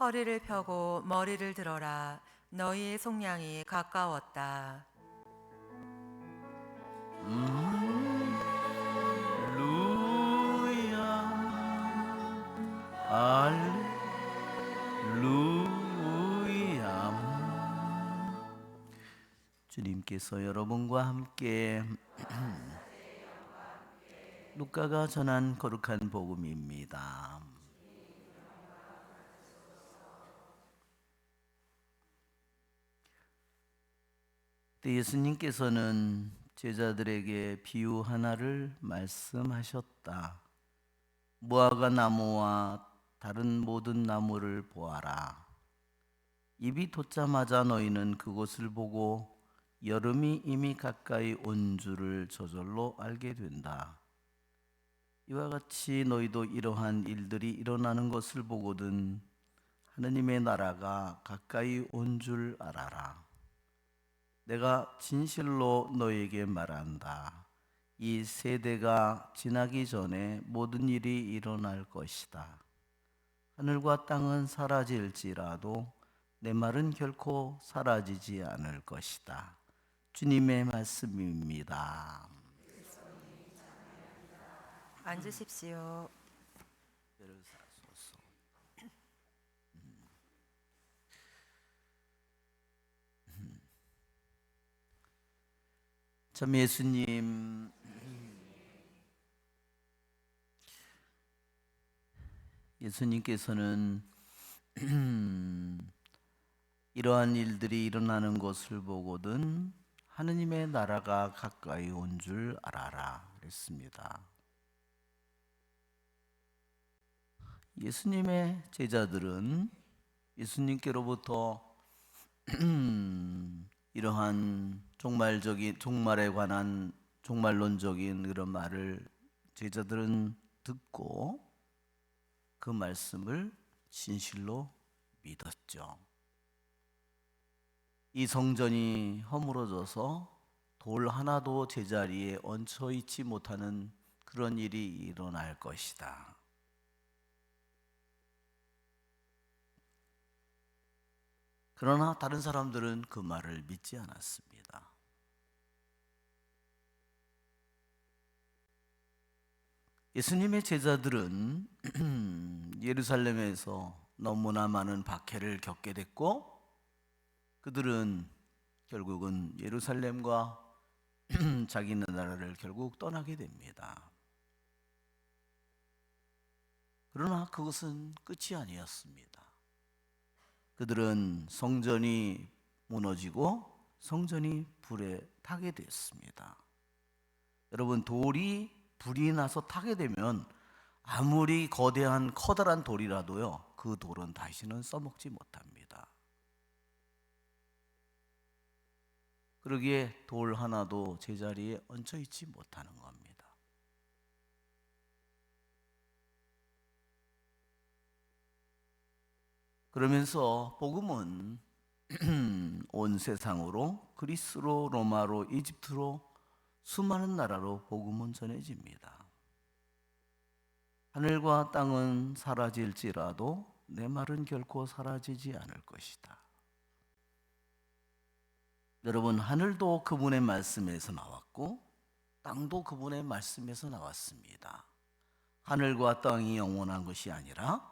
허리를 펴고 머리를 들어라. 너희의 속량이 가까웠다. 할렐루야. 주님께서 여러분과 함께 루카가 전한 거룩한 복음입니다. 예수님께서는 제자들에게 비유 하나를 말씀하셨다. 무화과 나무와 다른 모든 나무를 보아라. 입이 돋자마자 너희는 그것을 보고 여름이 이미 가까이 온 줄을 저절로 알게 된다. 이와 같이 너희도 이러한 일들이 일어나는 것을 보거든 하느님의 나라가 가까이 온 줄 알아라. 내가 진실로 너희에게 말한다. 이 세대가 지나기 전에 모든 일이 일어날 것이다. 하늘과 땅은 사라질지라도 내 말은 결코 사라지지 않을 것이다. 주님의 말씀입니다. 앉으십시오. 참 예수님, 예수님께서는 이러한 일들이 일어나는 것을 보거든 하느님의 나라가 가까이 온 줄 알아라 그랬습니다. 예수님의 제자들은 예수님께로부터 이러한 종말에 관한 종말론적인 그런 말을 제자들은 듣고 그 말씀을 진실로 믿었죠. 이 성전이 허물어져서 돌 하나도 제자리에 얹혀 있지 못하는 그런 일이 일어날 것이다. 그러나 다른 사람들은 그 말을 믿지 않았습니다. 예수님의 제자들은 예루살렘에서 너무나 많은 박해를 겪게 됐고 그들은 결국은 예루살렘과 자기 나라를 결국 떠나게 됩니다. 그러나 그것은 끝이 아니었습니다. 그들은 성전이 무너지고 성전이 불에 타게 됐습니다. 여러분, 돌이 불이 나서 타게 되면 아무리 거대한 커다란 돌이라도요, 그 돌은 다시는 써먹지 못합니다. 그러기에 돌 하나도 제자리에 얹혀 있지 못하는 겁니다. 그러면서 복음은 온 세상으로 그리스로, 로마로, 이집트로 수많은 나라로 복음은 전해집니다. 하늘과 땅은 사라질지라도 내 말은 결코 사라지지 않을 것이다. 여러분, 하늘도 그분의 말씀에서 나왔고 땅도 그분의 말씀에서 나왔습니다. 하늘과 땅이 영원한 것이 아니라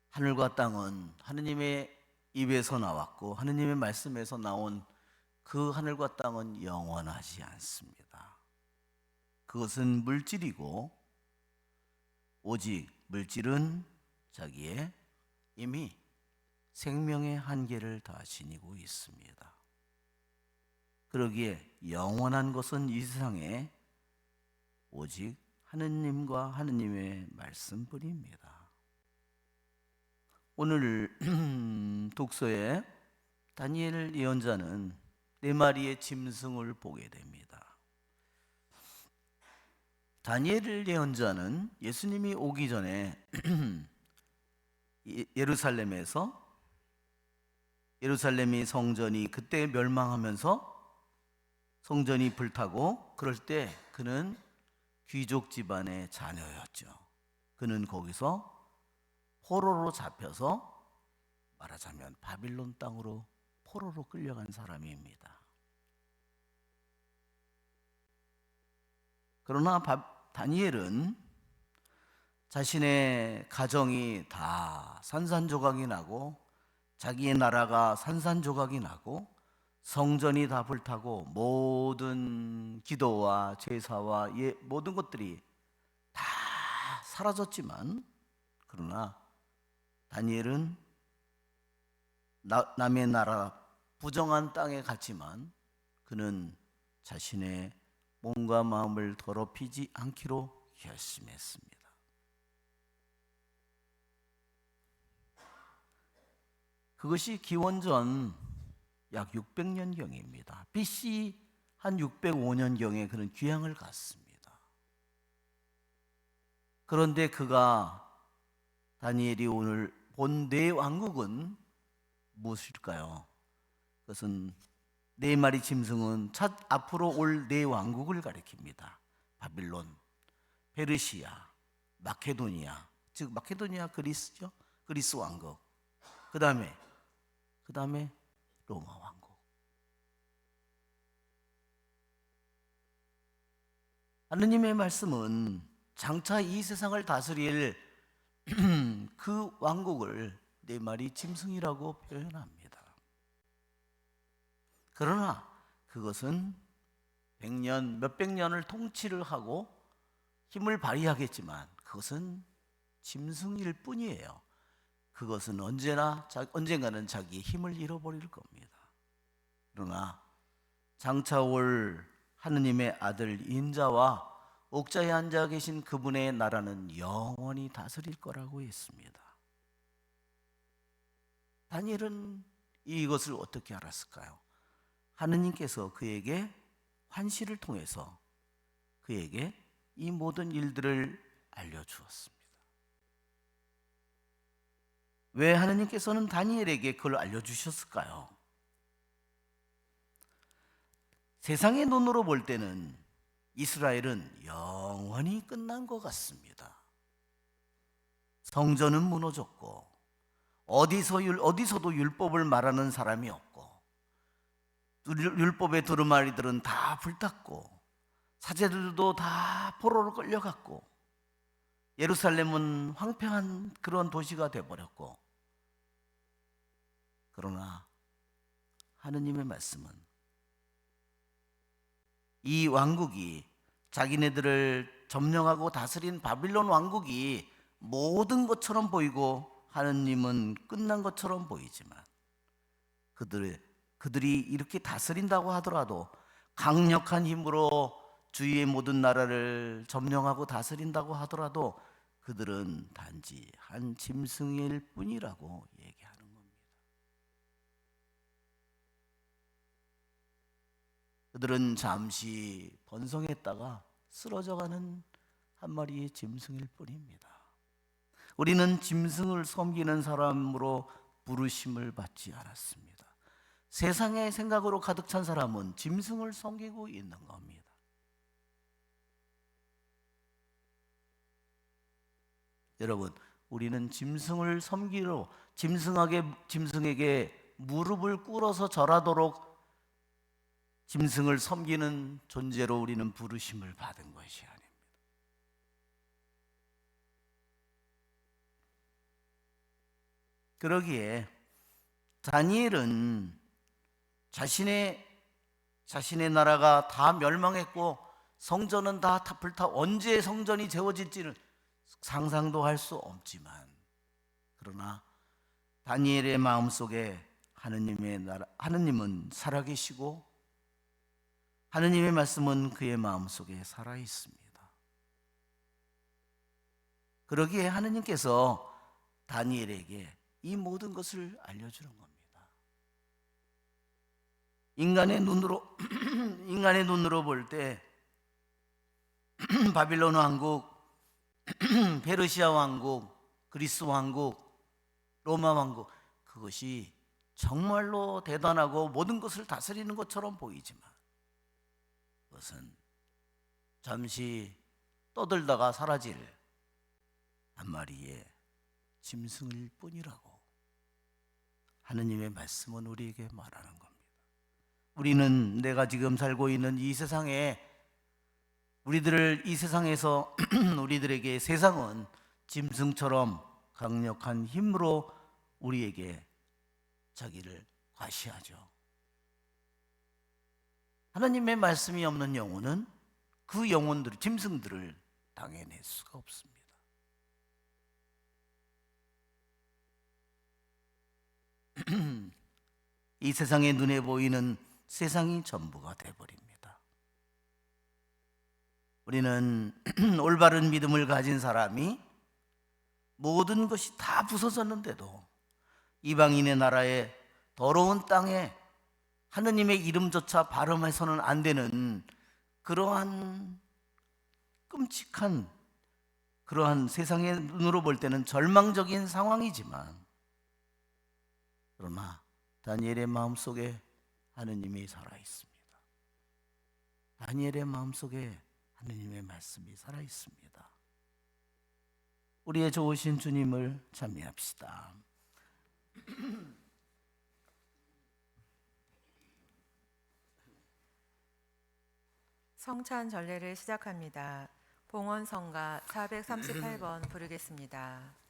하늘과 땅은 하느님의 입에서 나왔고 하느님의 말씀에서 나온 그 하늘과 땅은 영원하지 않습니다. 그것은 물질이고 오직 물질은 자기의 이미 생명의 한계를 다 지니고 있습니다. 그러기에 영원한 것은 이 세상에 오직 하느님과 하느님의 말씀뿐입니다. 오늘 독서에 다니엘 예언자는 네 마리의 짐승을 보게 됩니다. 다니엘 예언자는 예수님이 오기 전에 예루살렘이 성전이 그때 멸망하면서 성전이 불타고 그럴 때 그는 귀족 집안의 자녀였죠. 그는 거기서 포로로 잡혀서 말하자면 바빌론 땅으로 포로로 끌려간 사람입니다. 그러나 다니엘은 자신의 가정이 다 산산조각이 나고 자기의 나라가 산산조각이 나고 성전이 다 불타고 모든 기도와 제사와 모든 것들이 다 사라졌지만, 그러나 다니엘은 남의 나라 부정한 땅에 갔지만 그는 자신의 몸과 마음을 더럽히지 않기로 결심했습니다. 그것이 기원전 약 600년경입니다. BC 한 605년경에 그는 귀향을 갔습니다. 그런데 다니엘이 오늘 본 네 왕국은 무엇일까요? 그것은 네 마리 짐승은 앞으로 올 네 왕국을 가리킵니다. 바빌론, 페르시아, 마케도니아, 즉 마케도니아 그리스죠. 그리스 왕국. 그 다음에 로마 왕국. 하느님의 말씀은 장차 이 세상을 다스릴 그 왕국을 네 마리 짐승이라고 표현합니다. 그러나 그것은 몇백 년을 통치를 하고 힘을 발휘하겠지만 그것은 짐승일 뿐이에요. 그것은 언젠가는 자기의 힘을 잃어버릴 겁니다. 그러나 장차 올 하느님의 아들 인자와 옥자에 앉아 계신 그분의 나라는 영원히 다스릴 거라고 했습니다. 다니엘은 이것을 어떻게 알았을까요? 하느님께서 그에게 환시를 통해서 그에게 이 모든 일들을 알려주었습니다. 왜 하느님께서는 다니엘에게 그걸 알려주셨을까요? 세상의 눈으로 볼 때는 이스라엘은 영원히 끝난 것 같습니다. 성전은 무너졌고 어디서도 율법을 말하는 사람이 없고 율법의 두루마리들은 다 불탔고 사제들도 다 포로로 끌려갔고 예루살렘은 황폐한 그런 도시가 되어버렸고, 그러나 하느님의 말씀은 이 왕국이 자기네들을 점령하고 다스린 바빌론 왕국이 모든 것처럼 보이고 하느님은 끝난 것처럼 보이지만 그들이 이렇게 다스린다고 하더라도 강력한 힘으로 주위의 모든 나라를 점령하고 다스린다고 하더라도 그들은 단지 한 짐승일 뿐이라고 얘기하는 겁니다. 그들은 잠시 번성했다가 쓰러져가는 한 마리의 짐승일 뿐입니다. 우리는 짐승을 섬기는 사람으로 부르심을 받지 않았습니다. 세상의 생각으로 가득 찬 사람은 짐승을 섬기고 있는 겁니다. 여러분, 우리는 짐승을 섬기러 짐승에게 무릎을 꿇어서 절하도록 짐승을 섬기는 존재로 우리는 부르심을 받은 것이 아닙니다. 그러기에 다니엘은 자신의 나라가 다 멸망했고 성전은 다 불타 언제 성전이 재워질지는 상상도 할 수 없지만, 그러나 다니엘의 마음속에 하느님은 살아계시고 하느님의 말씀은 그의 마음속에 살아 있습니다. 그러기에 하느님께서 다니엘에게 이 모든 것을 알려주는 겁니다. 인간의 눈으로 볼 때 바빌론 왕국, 페르시아 왕국, 그리스 왕국, 로마 왕국, 그것이 정말로 대단하고 모든 것을 다스리는 것처럼 보이지만 그것은 잠시 떠들다가 사라질 한 마리의 짐승일 뿐이라고 하느님의 말씀은 우리에게 말하는 겁니다. 우리는 내가 지금 살고 있는 이 세상에 우리들을 이 세상에서 우리들에게 세상은 짐승처럼 강력한 힘으로 우리에게 자기를 과시하죠. 하나님의 말씀이 없는 영혼은 그 영혼들, 짐승들을 당해낼 수가 없습니다. 이 세상의 눈에 보이는 세상이 전부가 되어버립니다. 우리는 올바른 믿음을 가진 사람이 모든 것이 다 부서졌는데도 이방인의 나라에 더러운 땅에 하느님의 이름조차 발음해서는 안 되는 그러한 끔찍한 그러한 세상의 눈으로 볼 때는 절망적인 상황이지만, 그러나 다니엘의 마음속에 하느님이 살아있습니다. 다니엘의 마음속에 하느님의 말씀이 살아있습니다. 우리의 좋으신 주님을 찬미합시다. 성찬 전례를 시작합니다. 봉헌성가 438번 부르겠습니다.